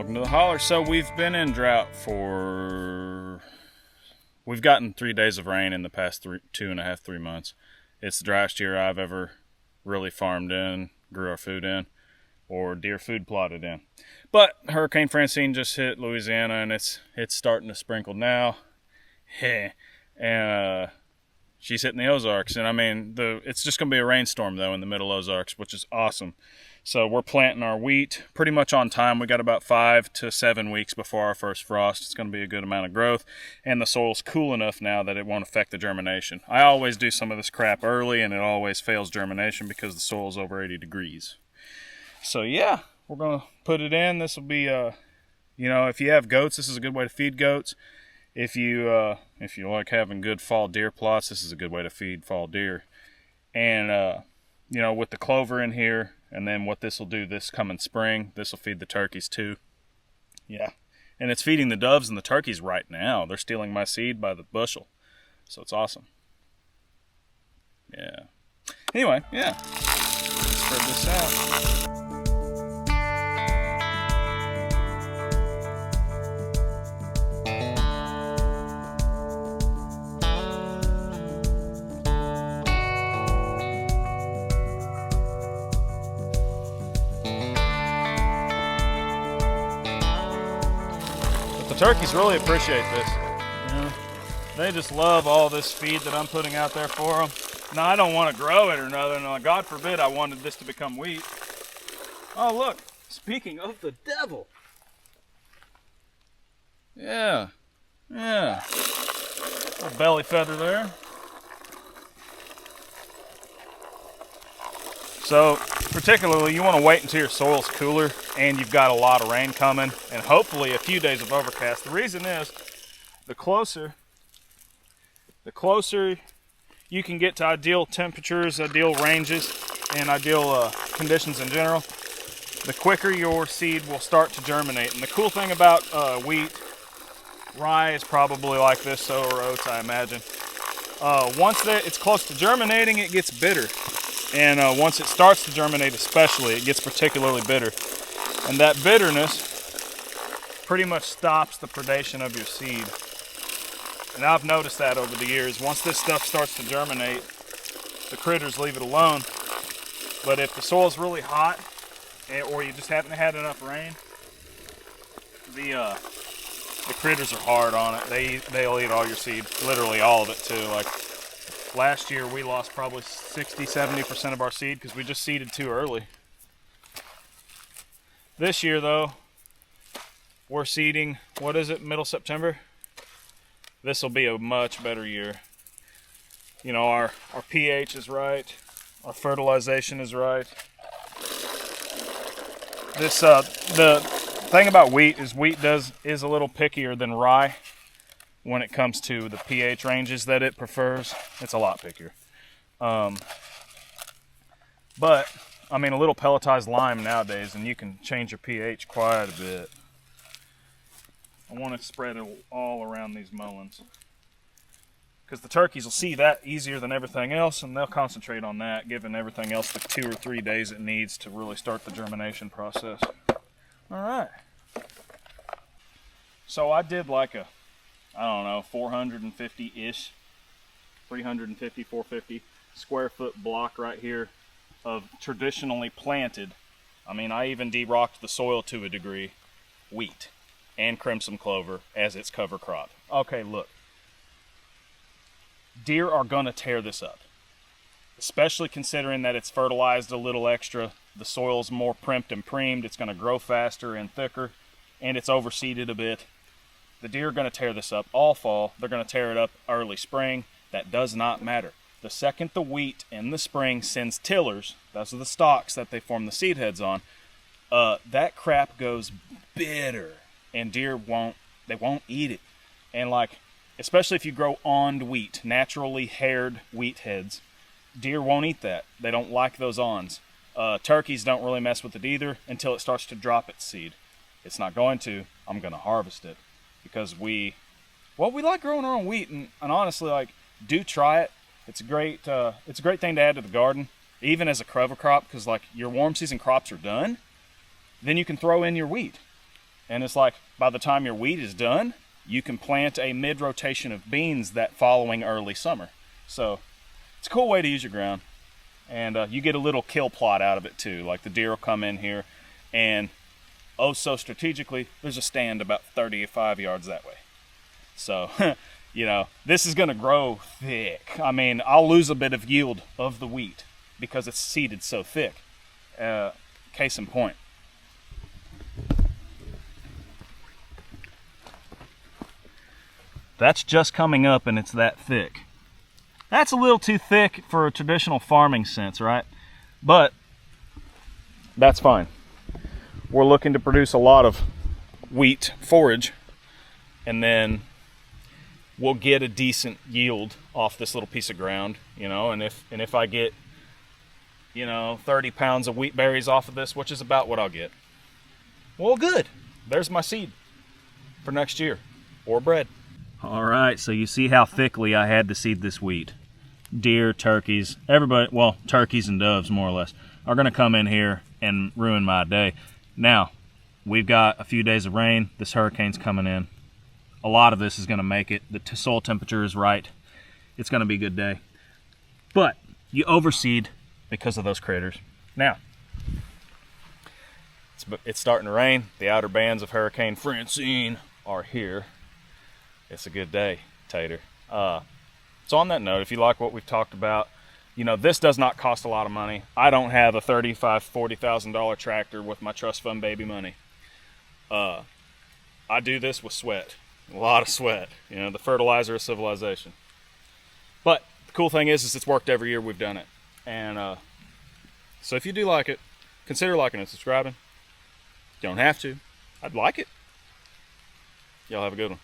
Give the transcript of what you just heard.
Welcome to the holler. So we've been in drought we've gotten 3 days of rain in the past 2.5, 3 months. It's the driest year I've ever really farmed in, grew our food in, or deer food plotted in. But Hurricane Francine just hit Louisiana, and it's starting to sprinkle now. And she's hitting the Ozarks, and I mean, it's just going to be a rainstorm though in the middle Ozarks, which is awesome. So we're planting our wheat pretty much on time. We got about 5 to 7 weeks before our first frost. It's going to be a good amount of growth, and the soil's cool enough now that it won't affect the germination. I always do some of this crap early, and it always fails germination because the soil's over 80 degrees. So yeah, we're going to put it in. This will be, if you have goats, this is a good way to feed goats. If you like having good fall deer plots, this is a good way to feed fall deer. And with the clover in here, and then what this will do this coming spring, this will feed the turkeys too. Yeah, and it's feeding the doves and the turkeys right now. They're stealing my seed by the bushel, so it's awesome. Yeah. Anyway, yeah. Let's spread this out. The turkeys really appreciate this. They just love all this feed that I'm putting out there for them. Now, I don't want to grow it or nothing. God forbid I wanted this to become wheat. Oh, look. Speaking of the devil. Yeah. Little belly feather there. So, particularly, you want to wait until your soil's cooler and you've got a lot of rain coming and hopefully a few days of overcast. The reason is, the closer you can get to ideal temperatures, ideal ranges, and ideal conditions in general, the quicker your seed will start to germinate. And the cool thing about wheat, rye is probably like this, so are oats, I imagine. Once it's close to germinating, it gets bitter. And once it starts to germinate especially, it gets particularly bitter. And that bitterness pretty much stops the predation of your seed. And I've noticed that over the years. Once this stuff starts to germinate, the critters leave it alone. But if the soil's really hot, or you just haven't had enough rain, the critters are hard on it. They'll eat all your seed, literally all of it too. Like, last year, we lost probably 60-70% of our seed because we just seeded too early. This year, though, we're seeding, middle September? This will be a much better year. Our pH is right. Our fertilization is right. The thing about wheat is is a little pickier than rye. When it comes to the pH ranges that it prefers, it's a lot pickier. But, I mean, a little pelletized lime nowadays, and you can change your pH quite a bit. I want to spread it all around these mulleins, because the turkeys will see that easier than everything else, and they'll concentrate on that, giving everything else the 2 or 3 days it needs to really start the germination process. All right. So I did like a 450-ish, 350, 450 square foot block right here of traditionally planted, I even de-rocked the soil to a degree, wheat and crimson clover as its cover crop. Okay, look. Deer are going to tear this up, especially considering that it's fertilized a little extra. The soil's more primped and premed. It's going to grow faster and thicker, and it's overseeded a bit. The deer are going to tear this up all fall. They're going to tear it up early spring. That does not matter. The second the wheat in the spring sends tillers, those are the stalks that they form the seed heads on, that crap goes bitter, and deer won't eat it. And especially if you grow awned wheat, naturally haired wheat heads, deer won't eat that. They don't like those awns. Turkeys don't really mess with it either until it starts to drop its seed. It's not going to. I'm going to harvest it. Because we like growing our own wheat, and honestly, do try it. It's a great thing to add to the garden, even as a cover crop, because your warm season crops are done, then you can throw in your wheat. And it's like, by the time your wheat is done, you can plant a mid-rotation of beans that following early summer. So it's a cool way to use your ground. And you get a little kill plot out of it too. Like the deer will come in here, and oh so strategically, there's a stand about 35 yards that way. So, you know, this is gonna grow thick. I mean, I'll lose a bit of yield of the wheat because it's seeded so thick. Case in point. That's just coming up and it's that thick. That's a little too thick for a traditional farming sense, right? But that's fine. We're looking to produce a lot of wheat forage, and then we'll get a decent yield off this little piece of ground, you know, and if I get, you know, 30 pounds of wheat berries off of this, which is about what I'll get, well, good. There's my seed for next year, or bread. All right, so you see how thickly I had to seed this wheat. Deer, turkeys, everybody, well, turkeys and doves more or less, are gonna come in here and ruin my day. Now, we've got a few days of rain. This hurricane's coming in. A lot of this is gonna make it. The soil temperature is right. It's gonna be a good day. But you overseed because of those critters. Now, it's starting to rain. The outer bands of Hurricane Francine are here. It's a good day, Tater. So on that note, if you like what we've talked about, you know, this does not cost a lot of money. I don't have a $35,000, $40,000 tractor with my trust fund baby money. I do this with sweat, a lot of sweat, you know, the fertilizer of civilization. But the cool thing is it's worked every year we've done it. And so if you do like it, consider liking and subscribing. You don't have to. I'd like it. Y'all have a good one.